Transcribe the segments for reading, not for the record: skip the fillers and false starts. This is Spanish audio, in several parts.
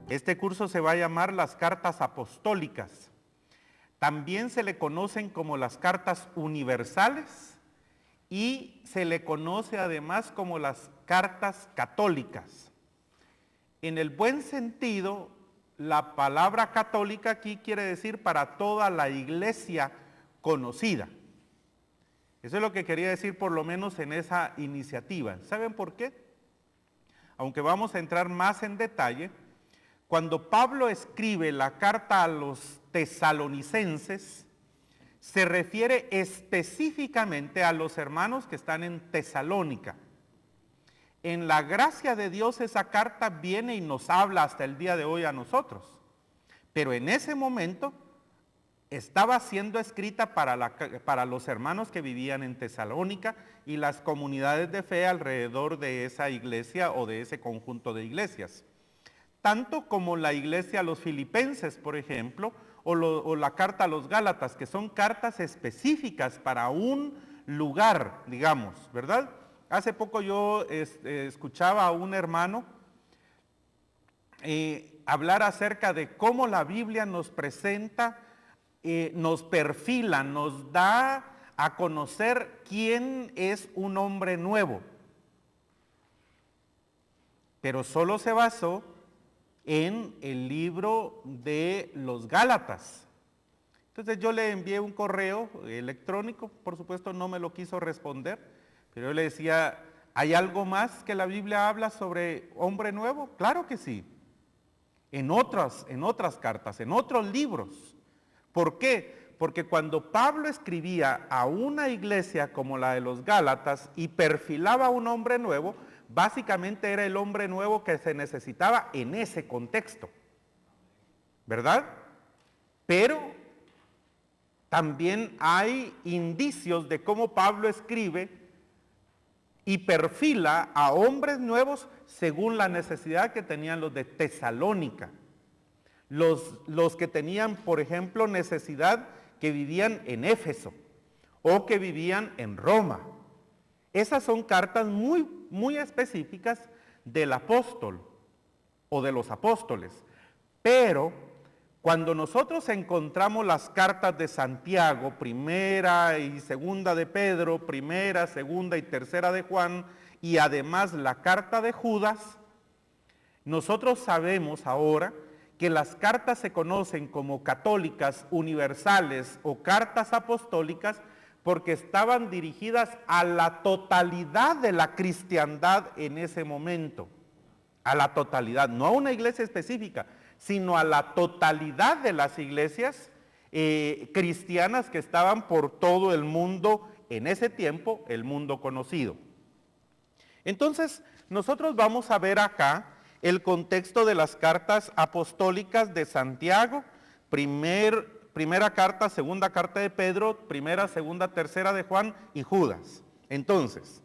Este curso se va a llamar las cartas apostólicas. También se le conocen como las cartas universales y se le conoce además como las cartas católicas. En el buen sentido, la palabra católica aquí quiere decir para toda la iglesia conocida. Eso es lo que quería decir por lo menos en esa iniciativa. ¿Saben por qué? Aunque vamos a entrar más en detalle, cuando Pablo escribe la carta a los tesalonicenses, se refiere específicamente a los hermanos que están en Tesalónica. En la gracia de Dios esa carta viene y nos habla hasta el día de hoy a nosotros. Pero en ese momento estaba siendo escrita para los hermanos que vivían en Tesalónica y las comunidades de fe alrededor de esa iglesia o de ese conjunto de iglesias. Tanto como la iglesia a los filipenses, por ejemplo, o la carta a los gálatas, que son cartas específicas para un lugar, digamos, ¿verdad? Hace poco yo escuchaba a un hermano hablar acerca de cómo la Biblia nos presenta, nos perfila, nos da a conocer quién es un hombre nuevo. Pero solo se basó en el libro de los Gálatas. Entonces yo le envié un correo electrónico, por supuesto no me lo quiso responder, pero yo le decía, ¿hay algo más que la Biblia habla sobre hombre nuevo? Claro que sí, en otras cartas, en otros libros. ¿Por qué? Porque cuando Pablo escribía a una iglesia como la de los Gálatas y perfilaba a un hombre nuevo, básicamente era el hombre nuevo que se necesitaba en ese contexto, ¿verdad? Pero también hay indicios de cómo Pablo escribe y perfila a hombres nuevos según la necesidad que tenían los de Tesalónica. Los que tenían, por ejemplo, necesidad que vivían en Éfeso o que vivían en Roma. Esas son cartas muy específicas del apóstol o de los apóstoles. Pero cuando nosotros encontramos las cartas de Santiago, primera y segunda de Pedro, primera, segunda y tercera de Juan, y además la carta de Judas, nosotros sabemos ahora que las cartas se conocen como católicas, universales o cartas apostólicas porque estaban dirigidas a la totalidad de la cristiandad en ese momento, a la totalidad, no a una iglesia específica, sino a la totalidad de las iglesias cristianas que estaban por todo el mundo en ese tiempo, el mundo conocido. Entonces, nosotros vamos a ver acá el contexto de las cartas apostólicas de Santiago, primera carta, segunda carta de Pedro, primera, segunda, tercera de Juan y Judas. Entonces,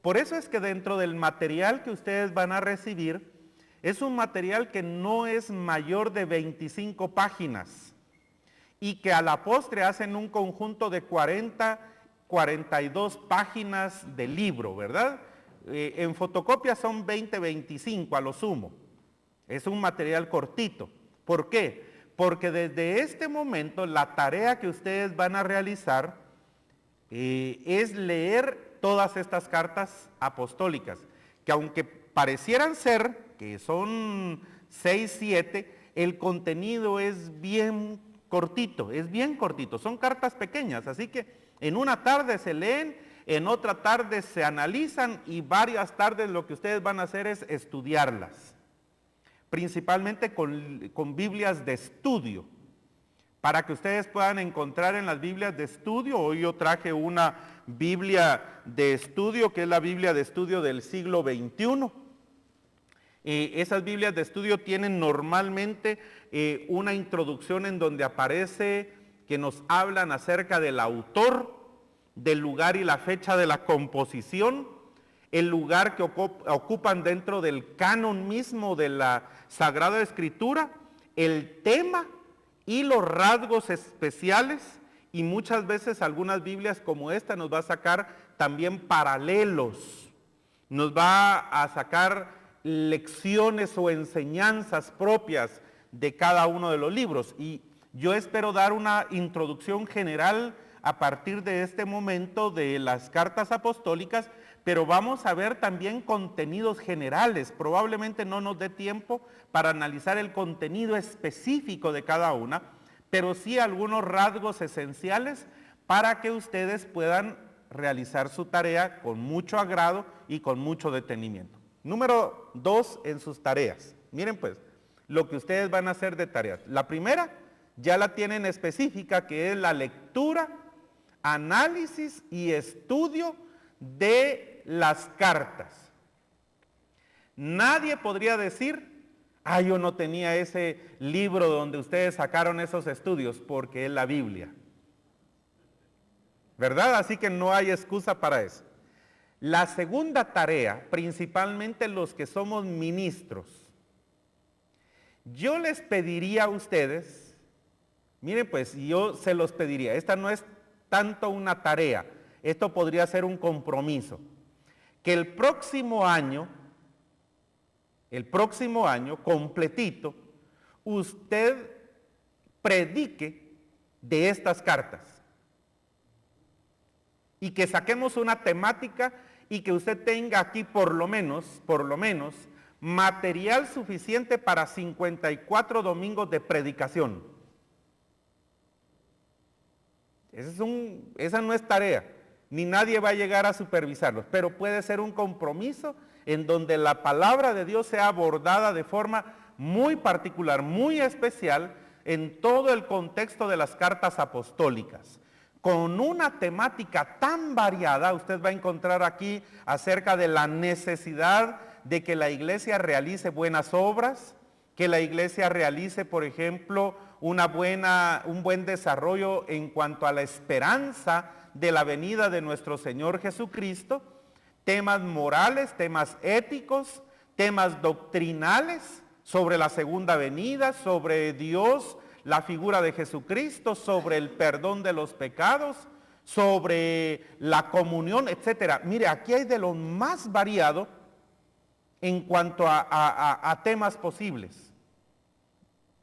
por eso es que dentro del material que ustedes van a recibir, es un material que no es mayor de 25 páginas y que a la postre hacen un conjunto de 42 páginas de libro, ¿verdad? En fotocopia son 20-25 a lo sumo. Es un material cortito. ¿Por qué? Porque desde este momento la tarea que ustedes van a realizar es leer todas estas cartas apostólicas, que aunque parecieran ser, que son 6, 7, el contenido es bien cortito, son cartas pequeñas, así que en una tarde se leen, en otra tarde se analizan y varias tardes lo que ustedes van a hacer es estudiarlas, principalmente con Biblias de estudio, para que ustedes puedan encontrar en las Biblias de estudio. Hoy yo traje una Biblia de estudio, que es la Biblia de estudio del siglo XXI. Esas Biblias de estudio tienen normalmente una introducción en donde aparece que nos hablan acerca del autor, del lugar y la fecha de la composición, el lugar que ocupan dentro del canon mismo de la Sagrada Escritura, el tema y los rasgos especiales, y muchas veces algunas Biblias como esta nos va a sacar también paralelos, nos va a sacar lecciones o enseñanzas propias de cada uno de los libros. Y yo espero dar una introducción general a partir de este momento de las cartas apostólicas, pero vamos a ver también contenidos generales. Probablemente no nos dé tiempo para analizar el contenido específico de cada una, pero sí algunos rasgos esenciales para que ustedes puedan realizar su tarea con mucho agrado y con mucho detenimiento. Número 2 en sus tareas. Miren pues, lo que ustedes van a hacer de tareas. La primera ya la tienen específica, que es la lectura, análisis y estudio de las cartas. Nadie podría decir, yo no tenía ese libro donde ustedes sacaron esos estudios, porque es la Biblia. ¿Verdad? Así que no hay excusa para eso. La segunda tarea, principalmente los que somos ministros, yo les pediría a ustedes, miren pues, yo se los pediría, esta no es tanto una tarea, esto podría ser un compromiso, que el próximo año completito, usted predique de estas cartas. Y que saquemos una temática y que usted tenga aquí por lo menos, material suficiente para 54 domingos de predicación. Esa no es tarea, ni nadie va a llegar a supervisarlos, pero puede ser un compromiso en donde la palabra de Dios sea abordada de forma muy particular, muy especial, en todo el contexto de las cartas apostólicas. Con una temática tan variada, usted va a encontrar aquí acerca de la necesidad de que la iglesia realice buenas obras, que la iglesia realice, por ejemplo, un buen desarrollo en cuanto a la esperanza de la venida de nuestro Señor Jesucristo, temas morales, temas éticos, temas doctrinales sobre la segunda venida, sobre Dios, la figura de Jesucristo, sobre el perdón de los pecados, sobre la comunión, etcétera. Mire, aquí hay de lo más variado en cuanto a temas posibles.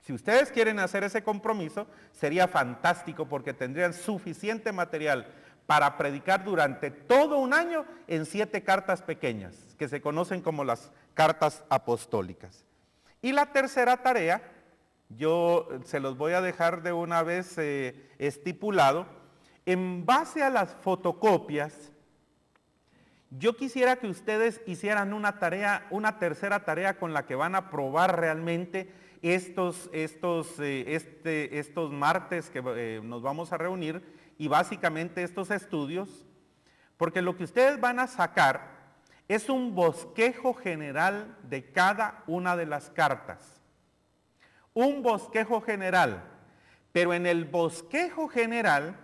Si ustedes quieren hacer ese compromiso, sería fantástico porque tendrían suficiente material para predicar durante todo un año en 7 cartas pequeñas, que se conocen como las cartas apostólicas. Y la tercera tarea, yo se los voy a dejar de una vez estipulado. En base a las fotocopias, yo quisiera que ustedes hicieran una tercera tarea con la que van a probar realmente estos martes que nos vamos a reunir, y básicamente estos estudios, porque lo que ustedes van a sacar es un bosquejo general de cada una de las cartas. Un bosquejo general, pero en el bosquejo general,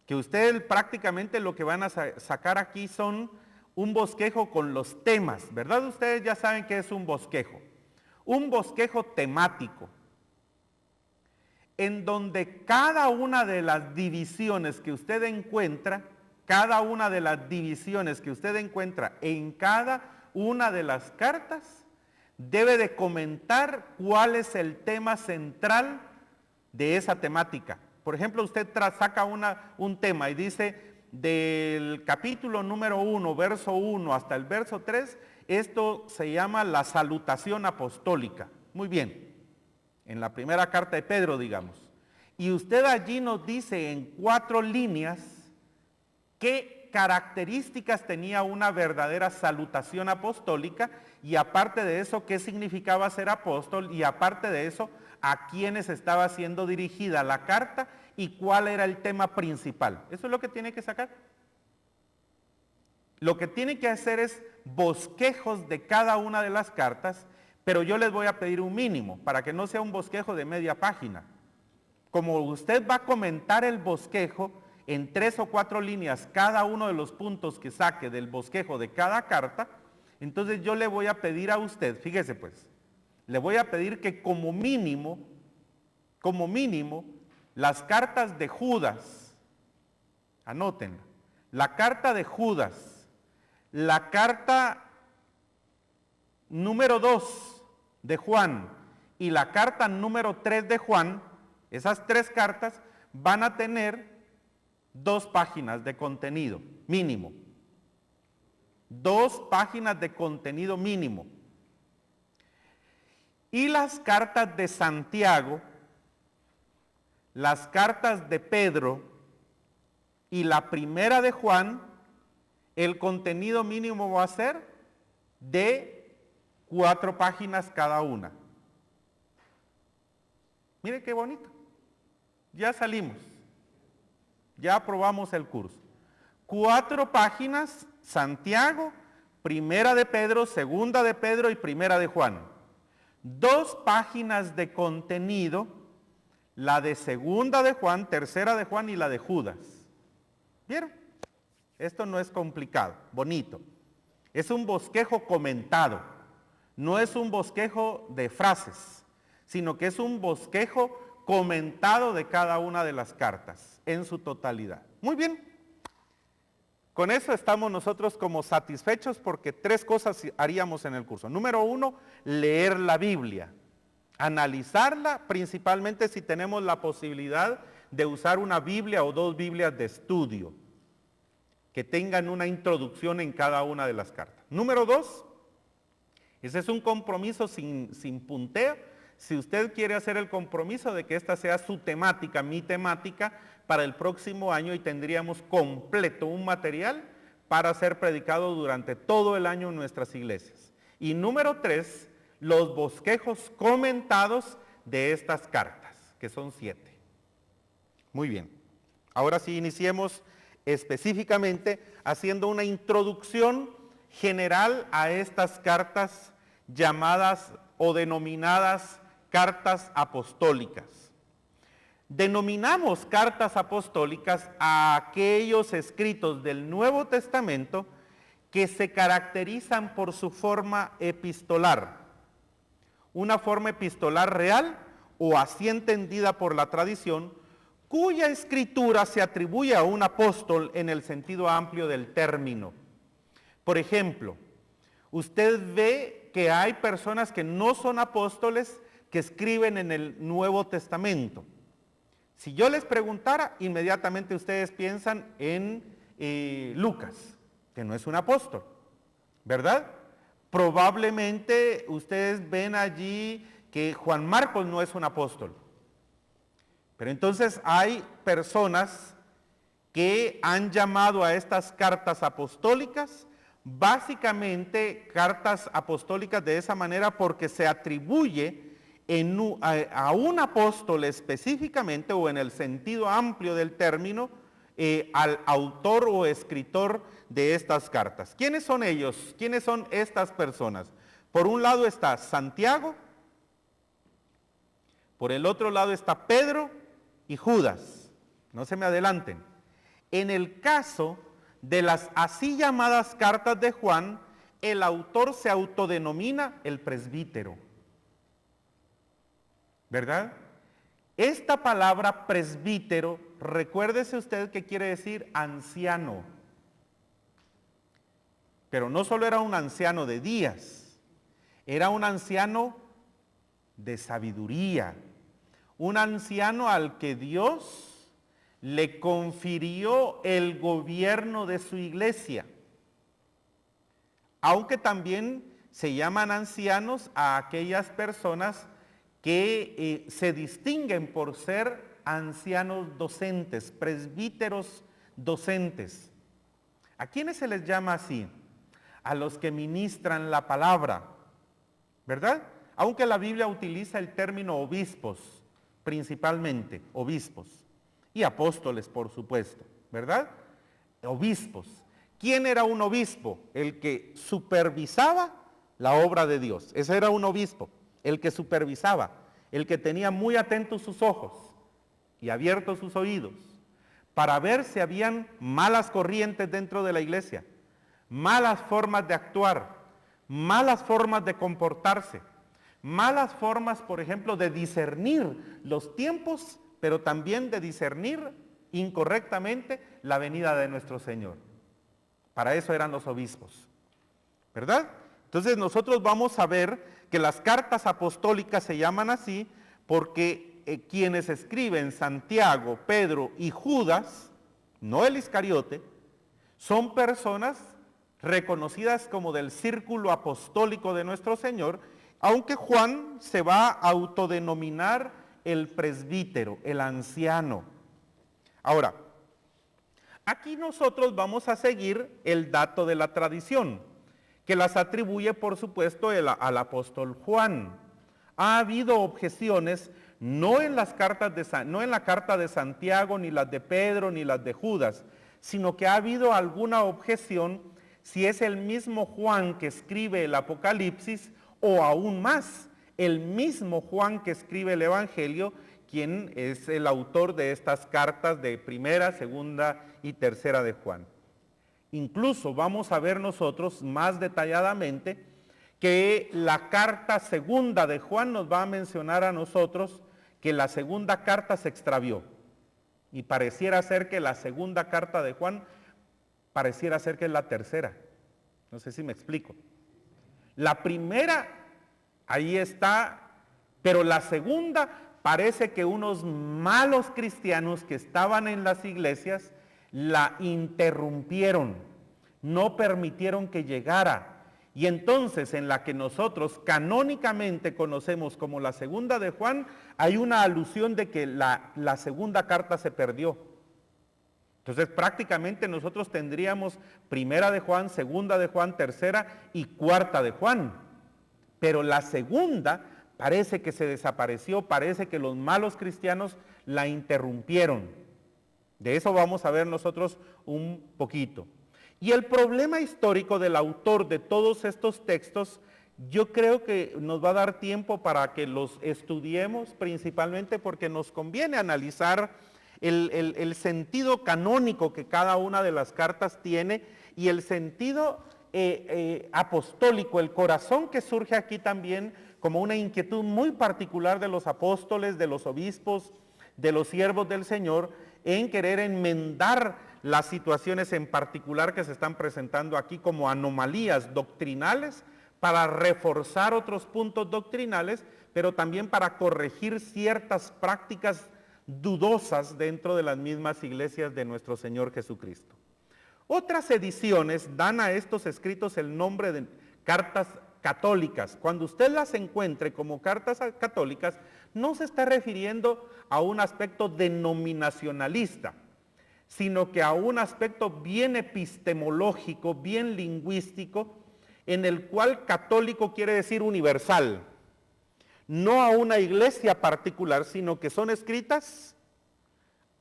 que ustedes prácticamente lo que van a sacar aquí son un bosquejo con los temas, ¿verdad? Ustedes ya saben qué es un bosquejo temático, en donde cada una de las divisiones que usted encuentra, en cada una de las cartas, debe de comentar cuál es el tema central de esa temática. Por ejemplo, usted saca un tema y dice, del capítulo número 1, verso 1 hasta el verso 3, esto se llama la salutación apostólica. Muy bien, en la primera carta de Pedro, digamos. Y usted allí nos dice en 4 líneas qué características tenía una verdadera salutación apostólica, y aparte de eso, qué significaba ser apóstol, y aparte de eso, a quiénes estaba siendo dirigida la carta y cuál era el tema principal. Eso es lo que tiene que sacar. Lo que tiene que hacer es bosquejos de cada una de las cartas, pero yo les voy a pedir un mínimo, para que no sea un bosquejo de media página. Como usted va a comentar el bosquejo en 3 o 4 líneas, cada uno de los puntos que saque del bosquejo de cada carta, entonces yo le voy a pedir a usted, fíjese pues, le voy a pedir que como mínimo, las cartas de Judas, anótenla, la carta de Judas, la carta número 2 de Juan y la carta número 3 de Juan, esas 3 cartas van a tener 2 páginas de contenido mínimo. 2 páginas de contenido mínimo. Y las cartas de Santiago, las cartas de Pedro y la primera de Juan, el contenido mínimo va a ser de 4 páginas cada una. Mire qué bonito. Ya salimos. Ya aprobamos el curso. 4 páginas, Santiago, primera de Pedro, segunda de Pedro y primera de Juan. 2 páginas de contenido, la de segunda de Juan, tercera de Juan y la de Judas. ¿Vieron? Esto no es complicado, bonito. Es un bosquejo comentado, no es un bosquejo de frases, sino que es un bosquejo comentado de cada una de las cartas en su totalidad. Muy bien. Con eso estamos nosotros como satisfechos porque 3 cosas haríamos en el curso. Número 1, leer la Biblia, analizarla, principalmente si tenemos la posibilidad de usar una Biblia o 2 Biblias de estudio, que tengan una introducción en cada una de las cartas. Número 2, ese es un compromiso sin punteo. Si usted quiere hacer el compromiso de que esta sea su temática, mi temática, para el próximo año, y tendríamos completo un material para ser predicado durante todo el año en nuestras iglesias. Y número 3, los bosquejos comentados de estas cartas, que son 7. Muy bien. Ahora sí iniciemos específicamente haciendo una introducción general a estas cartas llamadas o denominadas cartas apostólicas. Denominamos cartas apostólicas a aquellos escritos del Nuevo Testamento que se caracterizan por su forma epistolar, una forma epistolar real o así entendida por la tradición, cuya escritura se atribuye a un apóstol en el sentido amplio del término. Por ejemplo, usted ve que hay personas que no son apóstoles que escriben en el Nuevo Testamento. Si yo les preguntara, inmediatamente ustedes piensan en Lucas, que no es un apóstol, ¿verdad? Probablemente ustedes ven allí que Juan Marcos no es un apóstol. Pero entonces hay personas que han llamado a estas cartas apostólicas, básicamente cartas apostólicas de esa manera porque se atribuye a un apóstol específicamente o en el sentido amplio del término al autor o escritor de estas cartas. ¿Quiénes son ellos? ¿Quiénes son estas personas? Por un lado está Santiago, por el otro lado está Pedro y Judas. No se me adelanten. En el caso de las así llamadas cartas de Juan, el autor se autodenomina el presbítero. ¿Verdad? Esta palabra presbítero, recuérdese usted que quiere decir anciano. Pero no solo era un anciano de días, era un anciano de sabiduría, un anciano al que Dios le confirió el gobierno de su iglesia. Aunque también se llaman ancianos a aquellas personas que se distinguen por ser ancianos docentes, presbíteros docentes. ¿A quiénes se les llama así? A los que ministran la palabra, ¿verdad? Aunque la Biblia utiliza el término obispos, principalmente obispos, y apóstoles, por supuesto, ¿verdad? Obispos. ¿Quién era un obispo? El que supervisaba la obra de Dios. Ese era un obispo. El que supervisaba, el que tenía muy atentos sus ojos y abiertos sus oídos para ver si habían malas corrientes dentro de la iglesia, malas formas de actuar, malas formas de comportarse, malas formas, por ejemplo, de discernir los tiempos, pero también de discernir incorrectamente la venida de nuestro Señor. Para eso eran los obispos, ¿verdad? Entonces nosotros vamos a ver que las cartas apostólicas se llaman así porque quienes escriben, Santiago, Pedro y Judas, no el Iscariote, son personas reconocidas como del círculo apostólico de nuestro Señor, aunque Juan se va a autodenominar el presbítero, el anciano. Ahora, aquí nosotros vamos a seguir el dato de la tradición, que las atribuye, por supuesto, al apóstol Juan. Ha habido objeciones, no en la carta de Santiago, ni las de Pedro, ni las de Judas, sino que ha habido alguna objeción si es el mismo Juan que escribe el Apocalipsis, o aún más, el mismo Juan que escribe el Evangelio, quien es el autor de estas cartas de primera, segunda y tercera de Juan. Incluso vamos a ver nosotros más detalladamente que la carta segunda de Juan nos va a mencionar a nosotros que la segunda carta se extravió. Y pareciera ser que la segunda carta de Juan pareciera ser que es la tercera. No sé si me explico. La primera, ahí está, pero la segunda parece que unos malos cristianos que estaban en las iglesias la interrumpieron, no permitieron que llegara. Y entonces en la que nosotros canónicamente conocemos como la segunda de Juan, hay una alusión de que la segunda carta se perdió. Entonces prácticamente nosotros tendríamos primera de Juan, segunda de Juan, tercera y cuarta de Juan. Pero la segunda parece que se desapareció, parece que los malos cristianos la interrumpieron. De eso vamos a ver nosotros un poquito. Y el problema histórico del autor de todos estos textos, yo creo que nos va a dar tiempo para que los estudiemos, principalmente porque nos conviene analizar el sentido canónico que cada una de las cartas tiene y el sentido apostólico, el corazón que surge aquí también como una inquietud muy particular de los apóstoles, de los obispos, de los siervos del Señor, en querer enmendar las situaciones en particular que se están presentando aquí como anomalías doctrinales para reforzar otros puntos doctrinales, pero también para corregir ciertas prácticas dudosas dentro de las mismas iglesias de nuestro Señor Jesucristo. Otras ediciones dan a estos escritos el nombre de cartas católicas. Cuando usted las encuentre como cartas católicas, no se está refiriendo a un aspecto denominacionalista, sino que a un aspecto bien epistemológico, bien lingüístico, en el cual católico quiere decir universal, no a una iglesia particular, sino que son escritas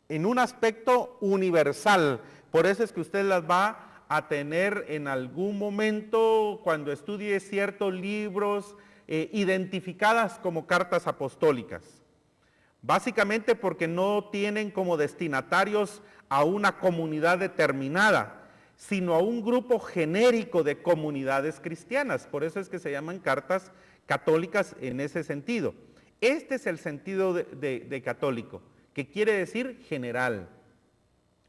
en un aspecto universal. Por eso es que usted las va a tener en algún momento cuando estudie ciertos libros identificadas como cartas apostólicas. Básicamente porque no tienen como destinatarios a una comunidad determinada, sino a un grupo genérico de comunidades cristianas. Por eso es que se llaman cartas católicas en ese sentido. Este es el sentido de católico, que quiere decir general,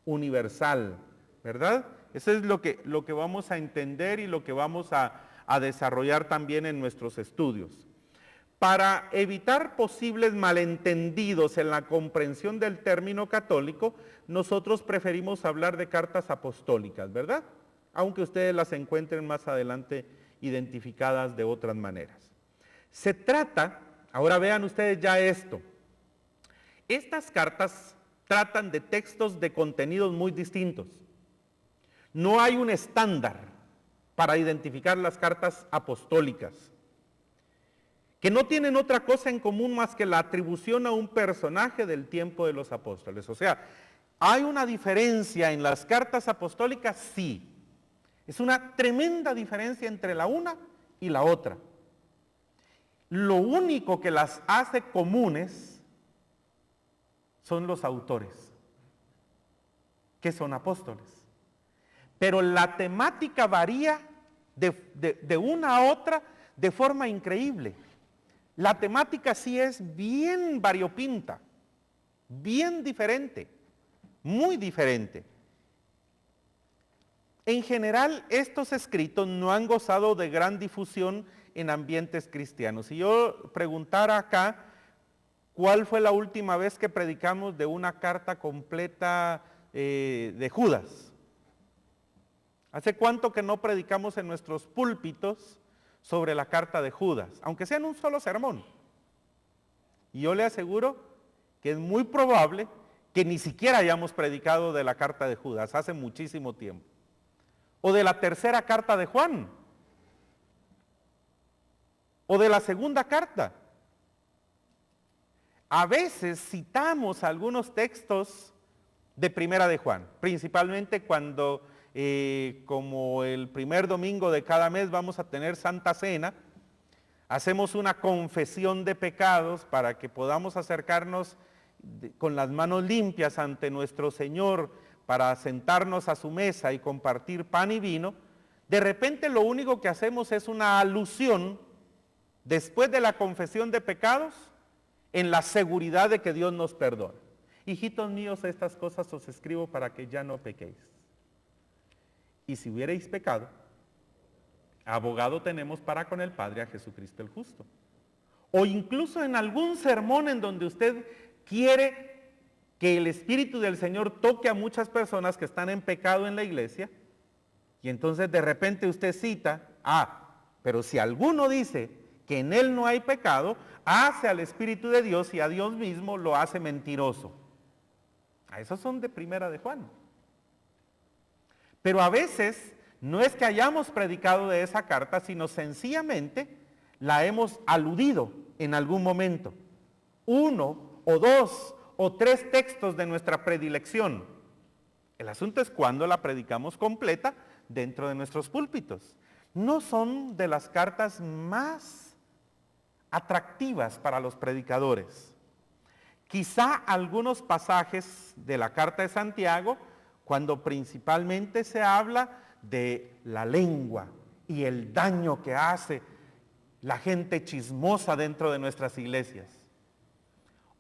universal, ¿verdad? Eso es lo que vamos a entender y lo que vamos a desarrollar también en nuestros estudios. Para evitar posibles malentendidos en la comprensión del término católico, nosotros preferimos hablar de cartas apostólicas, ¿verdad? Aunque ustedes las encuentren más adelante identificadas de otras maneras. Se trata, ahora vean ustedes ya esto, estas cartas tratan de textos de contenidos muy distintos. No hay un estándar para identificar las cartas apostólicas, que no tienen otra cosa en común más que la atribución a un personaje del tiempo de los apóstoles. O sea, ¿hay una diferencia en las cartas apostólicas? Sí. Es una tremenda diferencia entre la una y la otra. Lo único que las hace comunes son los autores, que son apóstoles. Pero la temática varía de una a otra de forma increíble. La temática sí es bien variopinta, bien diferente, muy diferente. En general, estos escritos no han gozado de gran difusión en ambientes cristianos. Si yo preguntara acá, ¿cuál fue la última vez que predicamos de una carta completa de Judas? ¿Hace cuánto que no predicamos en nuestros púlpitos sobre la carta de Judas? Aunque sea en un solo sermón. Y yo le aseguro que es muy probable que ni siquiera hayamos predicado de la carta de Judas hace muchísimo tiempo. O de la tercera carta de Juan. O de la segunda carta. A veces citamos algunos textos de Primera de Juan, principalmente cuando, como el primer domingo de cada mes vamos a tener Santa Cena, hacemos una confesión de pecados para que podamos acercarnos con las manos limpias ante nuestro Señor para sentarnos a su mesa y compartir pan y vino. De repente lo único que hacemos es una alusión, después de la confesión de pecados, en la seguridad de que Dios nos perdona. Hijitos míos, estas cosas os escribo para que ya no pequéis. Y si hubierais pecado, abogado tenemos para con el Padre, a Jesucristo el justo. O incluso en algún sermón en donde usted quiere que el Espíritu del Señor toque a muchas personas que están en pecado en la iglesia, y entonces de repente usted cita, pero si alguno dice que en él no hay pecado, hace al Espíritu de Dios y a Dios mismo lo hace mentiroso. Esos son de Primera de Juan. Pero a veces no es que hayamos predicado de esa carta, sino sencillamente la hemos aludido en algún momento. 1 o 2 o 3 textos de nuestra predilección. El asunto es cuando la predicamos completa dentro de nuestros púlpitos. No son de las cartas más atractivas para los predicadores. Quizá algunos pasajes de la carta de Santiago, cuando principalmente se habla de la lengua y el daño que hace la gente chismosa dentro de nuestras iglesias.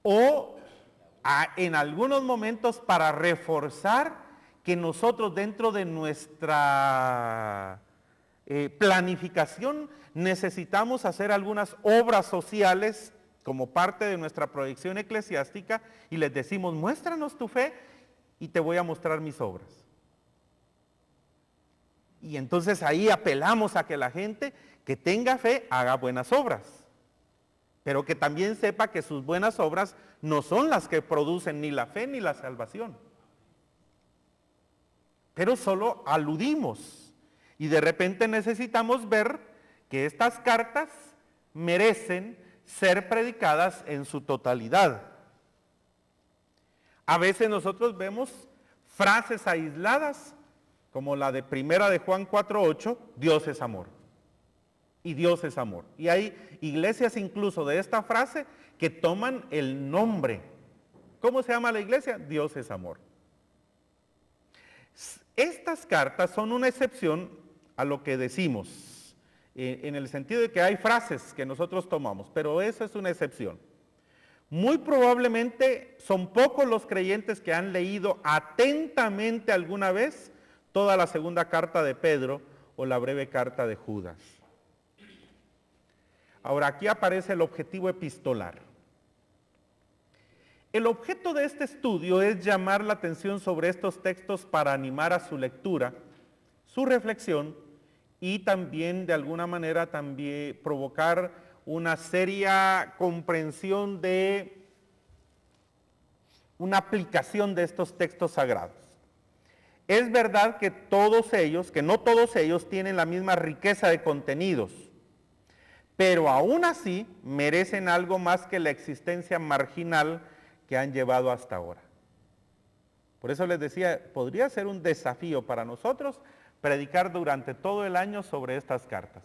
O en algunos momentos para reforzar que nosotros dentro de nuestra planificación necesitamos hacer algunas obras sociales como parte de nuestra proyección eclesiástica y les decimos, muéstranos tu fe y te voy a mostrar mis obras. Y entonces ahí apelamos a que la gente que tenga fe haga buenas obras, pero que también sepa que sus buenas obras no son las que producen ni la fe ni la salvación. Pero solo aludimos y de repente necesitamos ver que estas cartas merecen ser predicadas en su totalidad. A veces nosotros vemos frases aisladas, como la de Primera de Juan 4:8, Dios es amor. Y Dios es amor. Y hay iglesias incluso de esta frase que toman el nombre. ¿Cómo se llama la iglesia? Dios es amor. Estas cartas son una excepción a lo que decimos, en el sentido de que hay frases que nosotros tomamos, pero eso es una excepción. Muy probablemente son pocos los creyentes que han leído atentamente alguna vez toda la segunda carta de Pedro o la breve carta de Judas. Ahora, aquí aparece el objetivo epistolar. El objeto de este estudio es llamar la atención sobre estos textos para animar a su lectura, su reflexión y también de alguna manera también provocar una seria comprensión de una aplicación de estos textos sagrados. Es verdad que no todos ellos tienen la misma riqueza de contenidos, pero aún así merecen algo más que la existencia marginal que han llevado hasta ahora. Por eso les decía, podría ser un desafío para nosotros predicar durante todo el año sobre estas cartas,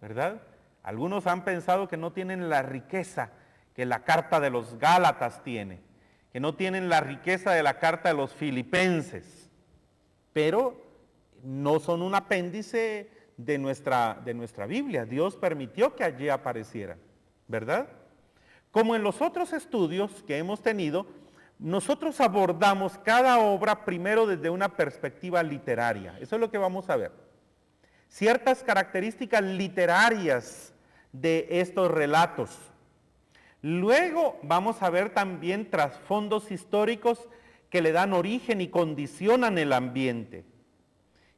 ¿verdad? Algunos han pensado que no tienen la riqueza que la carta de los Gálatas tiene, que no tienen la riqueza de la carta de los Filipenses, pero no son un apéndice de nuestra Biblia. Dios permitió que allí aparecieran, ¿verdad? Como en los otros estudios que hemos tenido, nosotros abordamos cada obra primero desde una perspectiva literaria. Eso es lo que vamos a ver. Ciertas características literarias de estos relatos. Luego vamos a ver también trasfondos históricos que le dan origen y condicionan el ambiente.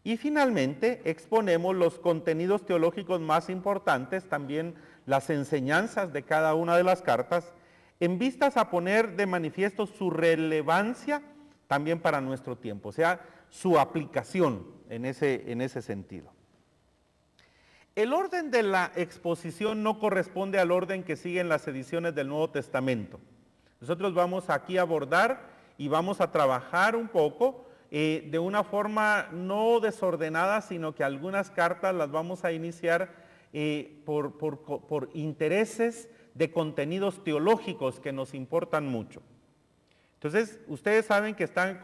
Y finalmente exponemos los contenidos teológicos más importantes, también las enseñanzas de cada una de las cartas, en vistas a poner de manifiesto su relevancia también para nuestro tiempo, o sea, su aplicación en ese sentido. El orden de la exposición no corresponde al orden que siguen las ediciones del Nuevo Testamento. Nosotros vamos aquí a abordar y vamos a trabajar un poco de una forma no desordenada, sino que algunas cartas las vamos a iniciar por intereses de contenidos teológicos que nos importan mucho. Entonces, ustedes saben que están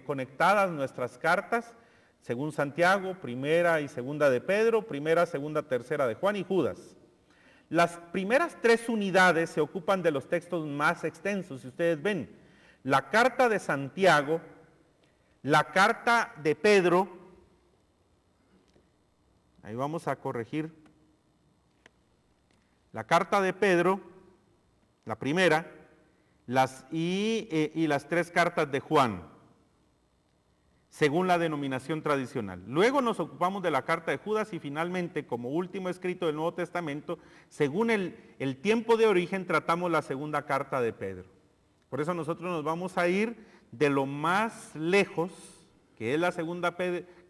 conectadas nuestras cartas, según Santiago, primera y segunda de Pedro, primera, segunda, tercera de Juan y Judas. Las primeras tres unidades se ocupan de los textos más extensos, si ustedes ven. La carta de Santiago, la carta de Pedro, ahí vamos a corregir, la carta de Pedro, la primera, y las tres cartas de Juan, según la denominación tradicional. Luego nos ocupamos de la carta de Judas y finalmente, como último escrito del Nuevo Testamento, según el tiempo de origen, tratamos la segunda carta de Pedro. Por eso nosotros nos vamos a ir de lo más lejos, que es la segunda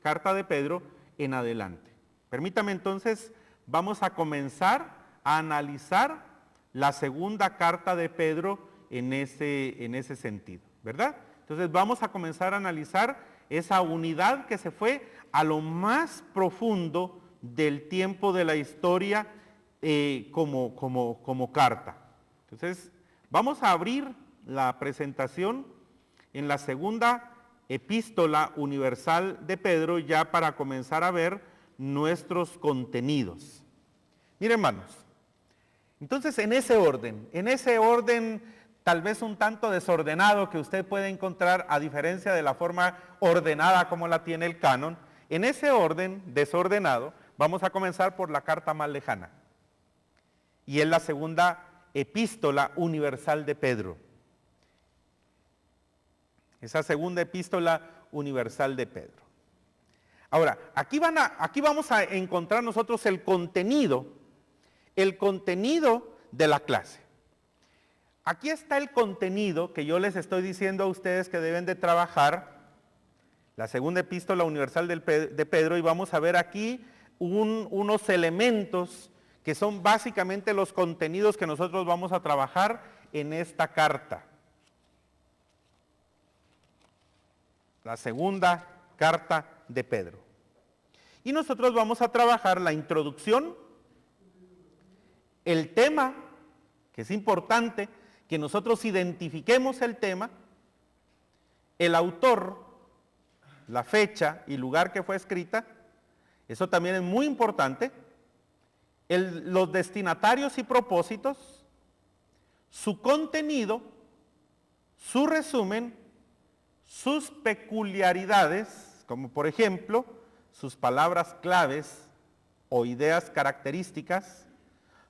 carta de Pedro, en adelante. Permítame entonces, vamos a comenzar a analizar la segunda carta de Pedro en ese sentido, ¿verdad? Entonces vamos a comenzar a analizar esa unidad que se fue a lo más profundo del tiempo de la historia como carta. Entonces vamos a abrir la presentación en la segunda epístola universal de Pedro, ya para comenzar a ver nuestros contenidos. Miren, hermanos, entonces en ese orden tal vez un tanto desordenado que usted puede encontrar, a diferencia de la forma ordenada como la tiene el canon, en ese orden desordenado vamos a comenzar por la carta más lejana, y es la segunda epístola universal de Pedro. Esa segunda epístola universal de Pedro. Ahora, aquí vamos a encontrar nosotros el contenido de la clase. Aquí está el contenido que yo les estoy diciendo a ustedes que deben de trabajar, la segunda epístola universal de Pedro, y vamos a ver aquí unos elementos que son básicamente los contenidos que nosotros vamos a trabajar en esta carta. La segunda carta de Pedro. Y nosotros vamos a trabajar la introducción, el tema, que es importante, que nosotros identifiquemos el tema, el autor, la fecha y lugar que fue escrita, eso también es muy importante, los destinatarios y propósitos, su contenido, su resumen, sus peculiaridades, como por ejemplo, sus palabras claves o ideas características,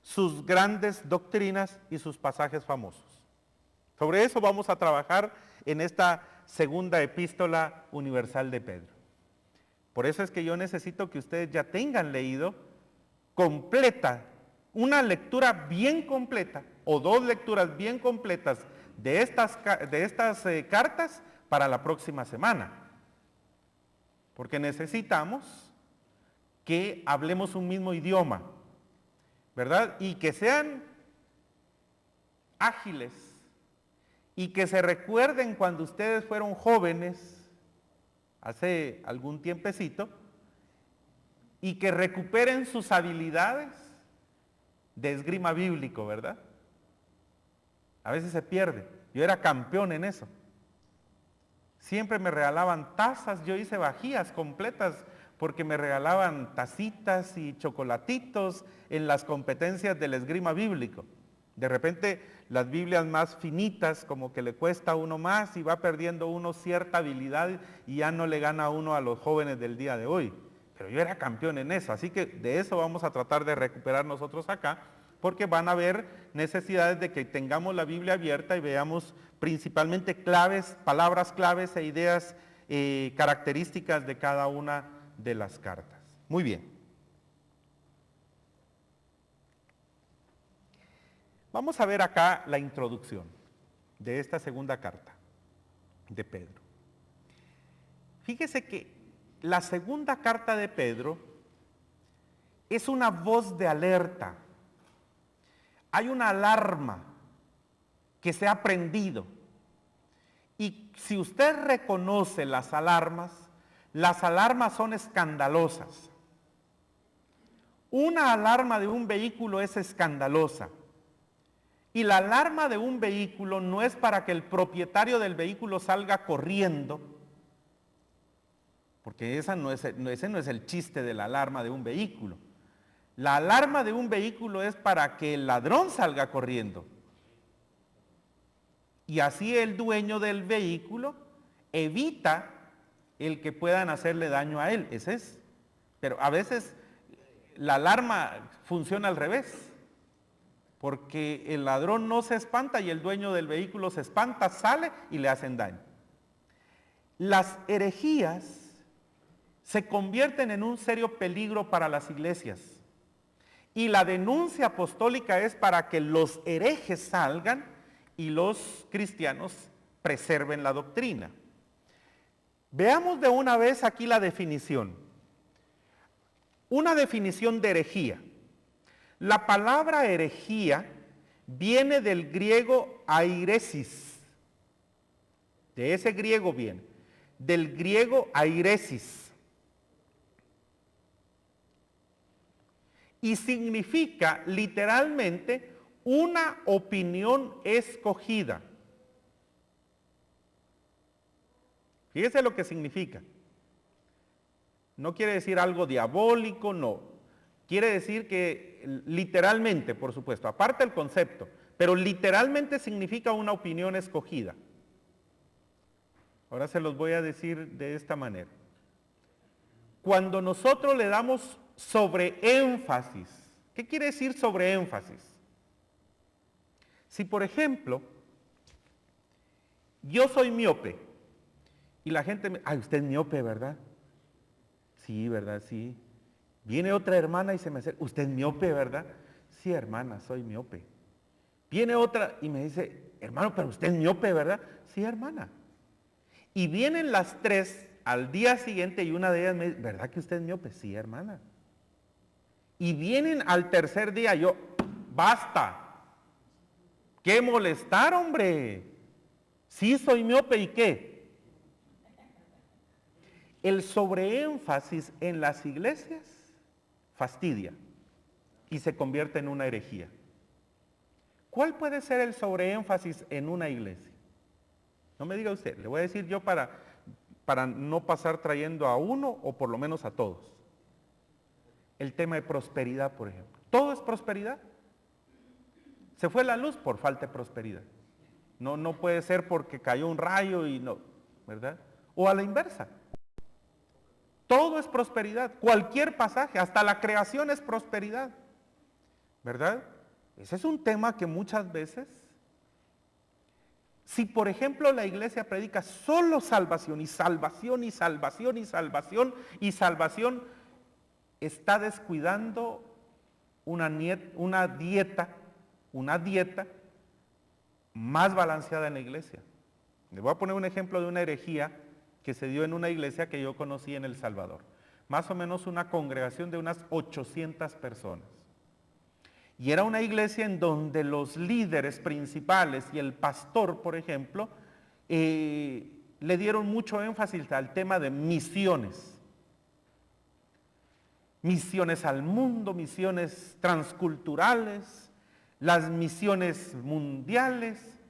sus grandes doctrinas y sus pasajes famosos. Sobre eso vamos a trabajar en esta segunda epístola universal de Pedro. Por eso es que yo necesito que ustedes ya tengan leído completa, una lectura bien completa o dos lecturas bien completas de estas cartas para la próxima semana. Porque necesitamos que hablemos un mismo idioma, ¿verdad? Y que sean ágiles y que se recuerden cuando ustedes fueron jóvenes, hace algún tiempecito, y que recuperen sus habilidades de esgrima bíblico, ¿verdad? A veces se pierde. Yo era campeón en eso. Siempre me regalaban tazas, yo hice vajillas completas porque me regalaban tacitas y chocolatitos en las competencias del esgrima bíblico. De repente las Biblias más finitas como que le cuesta a uno más y va perdiendo uno cierta habilidad y ya no le gana a uno a los jóvenes del día de hoy. Pero yo era campeón en eso, así que de eso vamos a tratar de recuperar nosotros acá, porque van a haber necesidades de que tengamos la Biblia abierta y veamos principalmente claves, palabras claves e ideas características de cada una de las cartas. Muy bien. Vamos a ver acá la introducción de esta segunda carta de Pedro. Fíjese que la segunda carta de Pedro es una voz de alerta. Hay una alarma que se ha prendido. Y si usted reconoce las alarmas son escandalosas. Una alarma de un vehículo es escandalosa. Y la alarma de un vehículo no es para que el propietario del vehículo salga corriendo, porque ese no es el chiste de la alarma de un vehículo. La alarma de un vehículo es para que el ladrón salga corriendo. Y así el dueño del vehículo evita el que puedan hacerle daño a él. Ese es. Pero a veces la alarma funciona al revés. Porque el ladrón no se espanta y el dueño del vehículo se espanta, sale y le hacen daño. Las herejías se convierten en un serio peligro para las iglesias. Y la denuncia apostólica es para que los herejes salgan y los cristianos preserven la doctrina. Veamos de una vez aquí la definición. Una definición de herejía. La palabra herejía viene del griego airesis. De ese griego viene. Del griego airesis. Y significa literalmente una opinión escogida. Fíjese lo que significa. No quiere decir algo diabólico, no. Quiere decir que literalmente, por supuesto, aparte el concepto, pero literalmente significa una opinión escogida. Ahora se los voy a decir de esta manera. Cuando nosotros le damos sobreénfasis, ¿qué quiere decir sobreénfasis? Si por ejemplo, yo soy miope y la gente me, ay, usted es miope, ¿verdad? Sí, ¿verdad? Sí. Viene otra hermana y se me acerca, usted es miope, ¿verdad? Sí, hermana, soy miope. Viene otra y me dice, hermano, pero usted es miope, ¿verdad? Sí, hermana. Y vienen las tres al día siguiente y una de ellas me dice, ¿verdad que usted es miope? Sí, hermana. Y vienen al tercer día, yo, basta. ¿Qué molestar, hombre? Sí, soy miope, ¿y qué? El sobreénfasis en las iglesias fastidia y se convierte en una herejía. ¿Cuál puede ser el sobreénfasis en una iglesia? No me diga usted, le voy a decir yo para no pasar trayendo a uno o por lo menos a todos. El tema de prosperidad, por ejemplo. ¿Todo es prosperidad? Se fue la luz por falta de prosperidad. No puede ser porque cayó un rayo y no, ¿verdad? O a la inversa. Todo es prosperidad, cualquier pasaje, hasta la creación es prosperidad, ¿verdad? Ese es un tema que muchas veces, si por ejemplo la iglesia predica solo salvación y salvación y salvación y salvación y salvación, está descuidando una dieta más balanceada en la iglesia. Les voy a poner un ejemplo de una herejía que se dio en una iglesia que yo conocí en El Salvador. Más o menos una congregación de unas 800 personas. Y era una iglesia en donde los líderes principales y el pastor, por ejemplo, le dieron mucho énfasis al tema de misiones. Misiones al mundo, misiones transculturales, las misiones mundiales.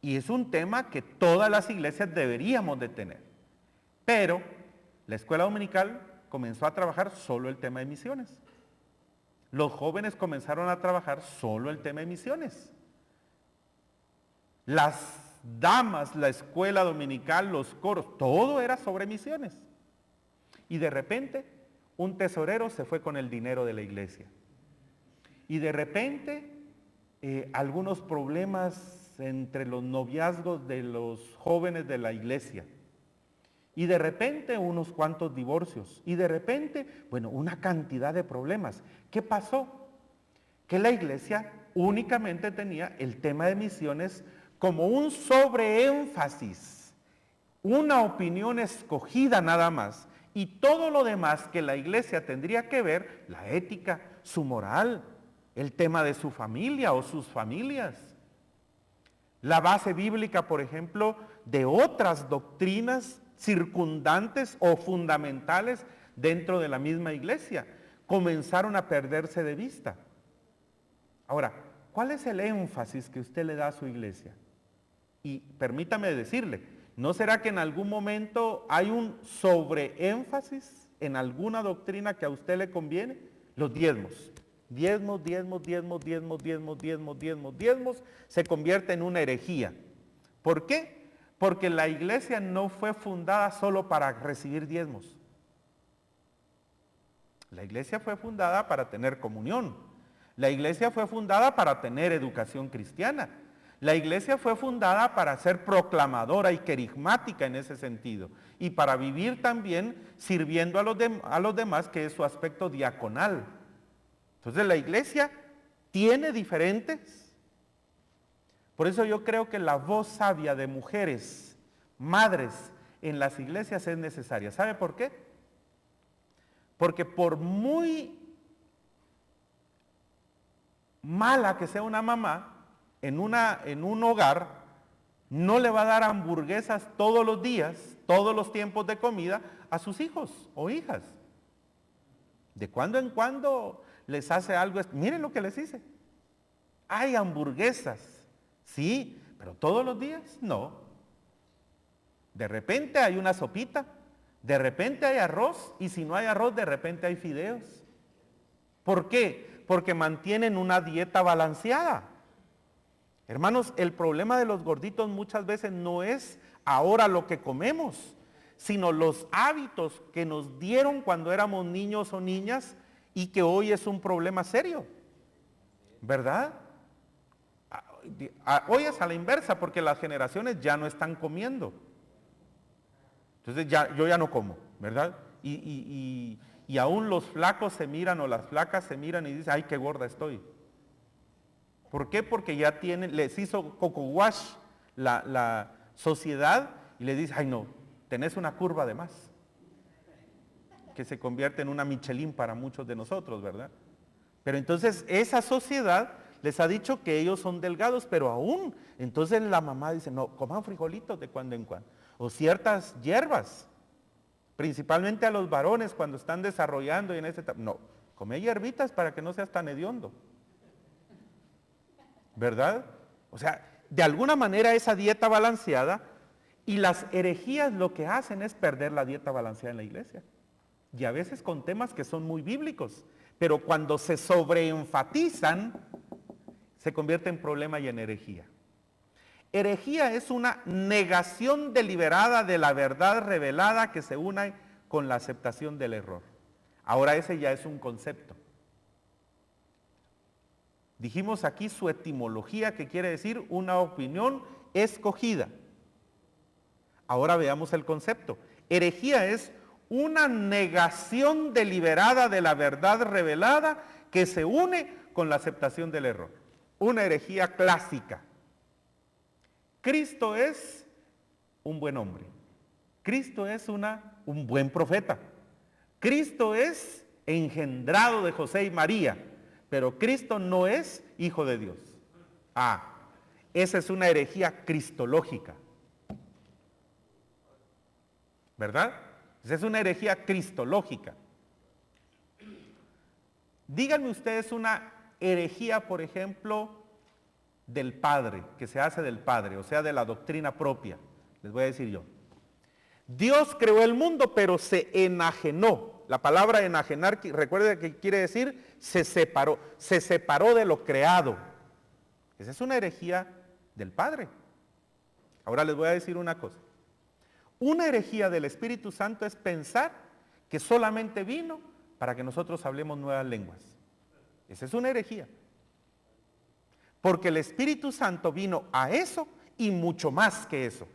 Y es un tema que todas las iglesias deberíamos de tener. Pero la escuela dominical comenzó a trabajar solo el tema de misiones. los jóvenes comenzaron a trabajar solo el tema de misiones. Las damas, la escuela dominical, los coros, todo era sobre misiones. Y de repente, un tesorero se fue con el dinero de la iglesia. Y de repente, algunos problemas entre los noviazgos de los jóvenes de la iglesia. Y de repente, unos cuantos divorcios. Y de repente, bueno, una cantidad de problemas. ¿Qué pasó? Que la iglesia únicamente tenía el tema de misiones como un sobreénfasis, una opinión escogida nada más, y todo lo demás que la iglesia tendría que ver, la ética, su moral, el tema de su familia o sus familias, la base bíblica, por ejemplo, de otras doctrinas circundantes o fundamentales dentro de la misma iglesia, comenzaron a perderse de vista. Ahora, ¿cuál es el énfasis que usted le da a su iglesia? Y permítame decirle, ¿no será que en algún momento hay un sobreénfasis en alguna doctrina que a usted le conviene? Los diezmos. Diezmos se convierte en una herejía. ¿Por qué? Porque la iglesia no fue fundada solo para recibir diezmos. La iglesia fue fundada para tener comunión. La iglesia fue fundada para tener educación cristiana. La iglesia fue fundada para ser proclamadora y querigmática en ese sentido, y para vivir también sirviendo a los demás, que es su aspecto diaconal. Entonces la iglesia tiene diferentes. Por eso yo creo que la voz sabia de mujeres, madres, en las iglesias es necesaria. ¿Sabe por qué? Porque por muy mala que sea una mamá, en un hogar, no le va a dar hamburguesas todos los días, todos los tiempos de comida a sus hijos o hijas. De cuando en cuando les hace algo. Miren lo que les hice. Hay hamburguesas, sí, pero todos los días no. De repente hay una sopita, de repente hay arroz, y si no hay arroz, de repente hay fideos. ¿Por qué? Porque mantienen una dieta balanceada. Hermanos, el problema de los gorditos muchas veces no es ahora lo que comemos, sino los hábitos que nos dieron cuando éramos niños o niñas y que hoy es un problema serio, ¿verdad? Hoy es a la inversa, porque las generaciones ya no están comiendo. Entonces yo ya no como, ¿verdad? Y aún los flacos se miran o las flacas se miran y dicen, ay, qué gorda estoy. ¿Por qué? Porque ya les hizo coco wash la sociedad y le dice, ay no, tenés una curva de más, que se convierte en una Michelin para muchos de nosotros, ¿verdad? Pero entonces esa sociedad les ha dicho que ellos son delgados, pero aún, entonces la mamá dice, no, coman frijolitos de cuando en cuando, o ciertas hierbas, principalmente a los varones cuando están desarrollando y en ese etapa, no, come hierbitas para que no seas tan hediondo, ¿verdad? O sea, de alguna manera esa dieta balanceada, y las herejías lo que hacen es perder la dieta balanceada en la iglesia, y a veces con temas que son muy bíblicos, pero cuando se sobreenfatizan, se convierte en problema y en herejía. Herejía es una negación deliberada de la verdad revelada que se une con la aceptación del error. Ahora ese ya es un concepto. Dijimos aquí su etimología, que quiere decir una opinión escogida. Ahora veamos el concepto. Herejía es una negación deliberada de la verdad revelada que se une con la aceptación del error. Una herejía clásica. Cristo es un buen hombre. Cristo es un buen profeta. Cristo es engendrado de José y María, pero Cristo no es hijo de Dios. Esa es una herejía cristológica. ¿Verdad? Esa es una herejía cristológica. Díganme ustedes una herejía, por ejemplo, del Padre, que se hace del Padre, o sea, de la doctrina propia. Les voy a decir yo. Dios creó el mundo, pero se enajenó. La palabra enajenar, recuerde que quiere decir se separó de lo creado. Esa es una herejía del Padre. Ahora les voy a decir una cosa. Una herejía del Espíritu Santo es pensar que solamente vino para que nosotros hablemos nuevas lenguas. Esa es una herejía. Porque el Espíritu Santo vino a eso y mucho más que eso.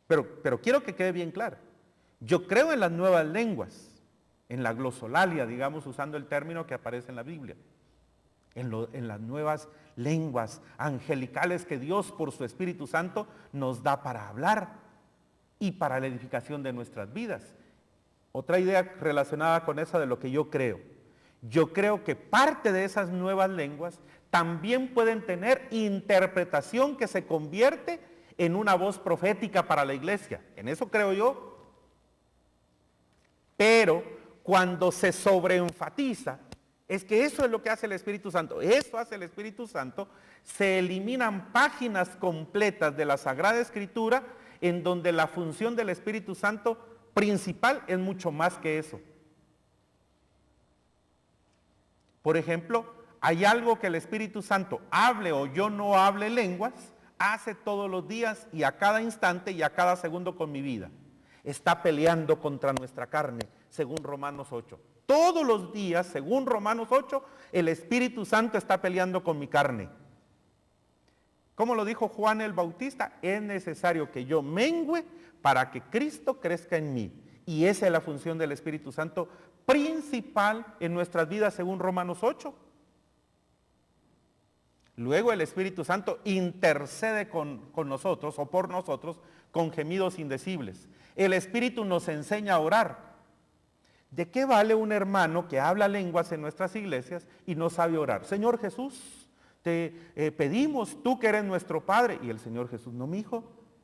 Pero quiero que quede bien claro. Yo creo en las nuevas lenguas, en la glosolalia, digamos, usando el término que aparece en la Biblia. En las nuevas lenguas angelicales que Dios por su Espíritu Santo nos da para hablar y para la edificación de nuestras vidas. Otra idea relacionada con esa de lo que yo creo. Yo creo que parte de esas nuevas lenguas también pueden tener interpretación que se convierte en una voz profética para la iglesia. En eso creo yo. Pero cuando se sobreenfatiza, es que eso es lo que hace el Espíritu Santo. Eso hace el Espíritu Santo. Se eliminan páginas completas de la Sagrada Escritura en donde la función del Espíritu Santo principal es mucho más que eso. Por ejemplo, hay algo que el Espíritu Santo, hable o yo no hable lenguas, hace todos los días y a cada instante y a cada segundo con mi vida. Está peleando contra nuestra carne, según Romanos 8. Todos los días, según Romanos 8, el Espíritu Santo está peleando con mi carne. Como lo dijo Juan el Bautista, es necesario que yo mengüe para que Cristo crezca en mí. Y esa es la función del Espíritu Santo principal en nuestras vidas, según Romanos 8. Luego el Espíritu Santo intercede con nosotros o por nosotros con gemidos indecibles. El Espíritu nos enseña a orar. ¿De qué vale un hermano que habla lenguas en nuestras iglesias y no sabe orar? Señor Jesús, te pedimos, tú que eres nuestro Padre. Y el Señor Jesús, no, mi hijo,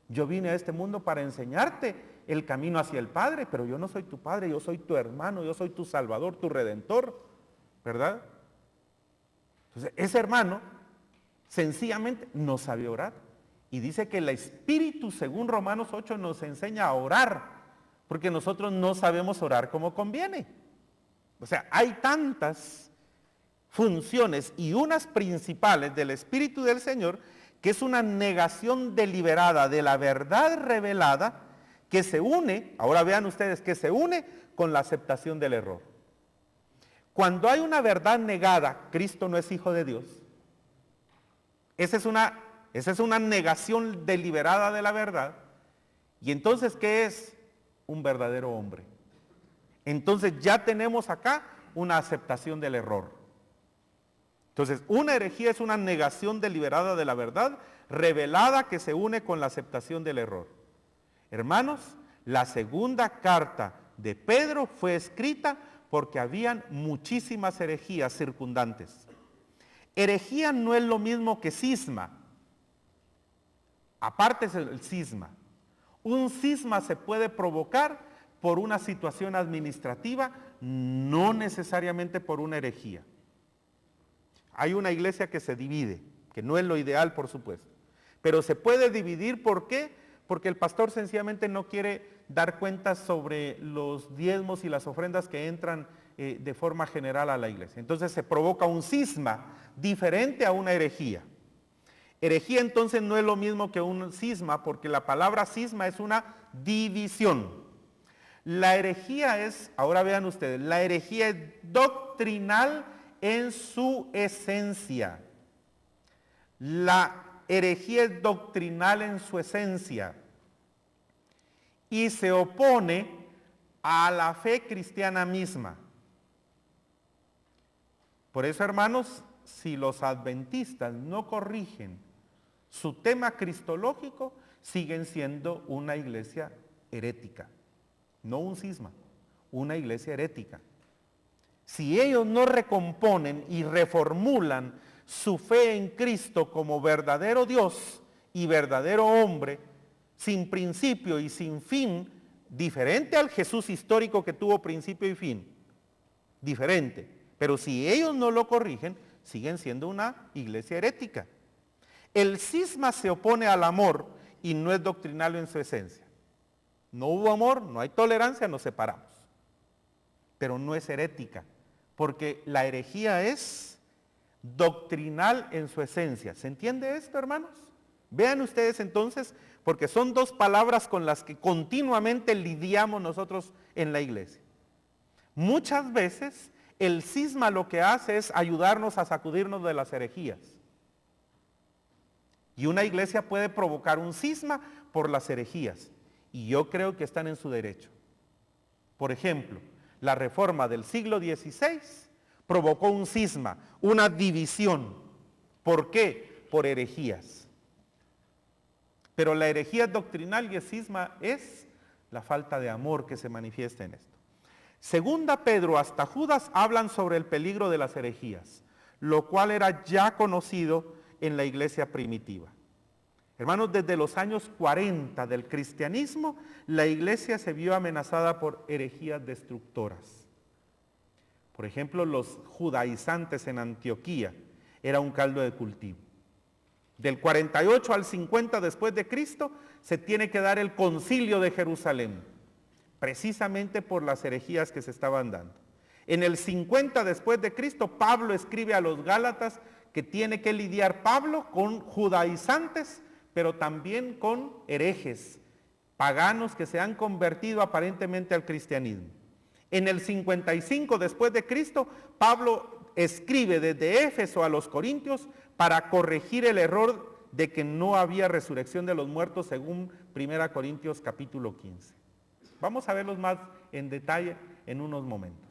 yo vine a este mundo para enseñarte el camino hacia el Padre, pero yo no soy tu Padre, yo soy tu hermano, yo soy tu Salvador, tu Redentor, ¿verdad? Entonces, ese hermano sencillamente no sabe orar. Y dice que el Espíritu, según Romanos 8, nos enseña a orar, porque nosotros no sabemos orar como conviene. O sea, hay tantas funciones y unas principales del Espíritu del Señor que es una negación deliberada de la verdad revelada que se une, ahora vean ustedes, que se une con la aceptación del error. Cuando hay una verdad negada, Cristo no es hijo de Dios. Esa es una negación deliberada de la verdad. Y entonces, ¿qué es un verdadero hombre? Entonces ya tenemos acá una aceptación del error. Entonces, una herejía es una negación deliberada de la verdad, revelada que se une con la aceptación del error. Hermanos, la segunda carta de Pedro fue escrita porque habían muchísimas herejías circundantes. Herejía no es lo mismo que cisma. Aparte es el cisma. Un cisma se puede provocar por una situación administrativa, no necesariamente por una herejía. Hay una iglesia que se divide, que no es lo ideal, por supuesto. Pero se puede dividir, ¿por qué? Porque el pastor sencillamente no quiere dar cuentas sobre los diezmos y las ofrendas que entran de forma general a la iglesia. Entonces se provoca un cisma diferente a una herejía. Herejía entonces no es lo mismo que un cisma, porque la palabra cisma es una división. La herejía es, ahora vean ustedes, la herejía es doctrinal en su esencia. La herejía es doctrinal en su esencia y se opone a la fe cristiana misma. Por eso, hermanos, si los adventistas no corrigen su tema cristológico, siguen siendo una iglesia herética, no un cisma, una iglesia herética. Si ellos no recomponen y reformulan su fe en Cristo como verdadero Dios y verdadero hombre, sin principio y sin fin, diferente al Jesús histórico que tuvo principio y fin, diferente. Pero si ellos no lo corrigen, siguen siendo una iglesia herética. El cisma se opone al amor y no es doctrinal en su esencia. No hubo amor, no hay tolerancia, nos separamos. Pero no es herética, porque la herejía es doctrinal en su esencia. ¿Se entiende esto, hermanos? Vean ustedes entonces, porque son dos palabras con las que continuamente lidiamos nosotros en la iglesia. Muchas veces el cisma lo que hace es ayudarnos a sacudirnos de las herejías. Y una iglesia puede provocar un cisma por las herejías. Y yo creo que están en su derecho. Por ejemplo, la reforma del siglo XVI provocó un cisma, una división. ¿Por qué? Por herejías. Pero la herejía doctrinal y el cisma es la falta de amor que se manifiesta en esto. Segunda Pedro hasta Judas hablan sobre el peligro de las herejías, lo cual era ya conocido en la iglesia primitiva. Hermanos, desde los años 40 del cristianismo, la iglesia se vio amenazada por herejías destructoras. Por ejemplo, los judaizantes en Antioquía era un caldo de cultivo. Del 48 al 50 después de Cristo se tiene que dar el concilio de Jerusalén, precisamente por las herejías que se estaban dando. En el 50 después de Cristo, Pablo escribe a los Gálatas que tiene que lidiar Pablo con judaizantes, pero también con herejes, paganos que se han convertido aparentemente al cristianismo. En el 55 después de Cristo, Pablo escribe desde Éfeso a los Corintios para corregir el error de que no había resurrección de los muertos según 1 Corintios capítulo 15. Vamos a verlos más en detalle en unos momentos.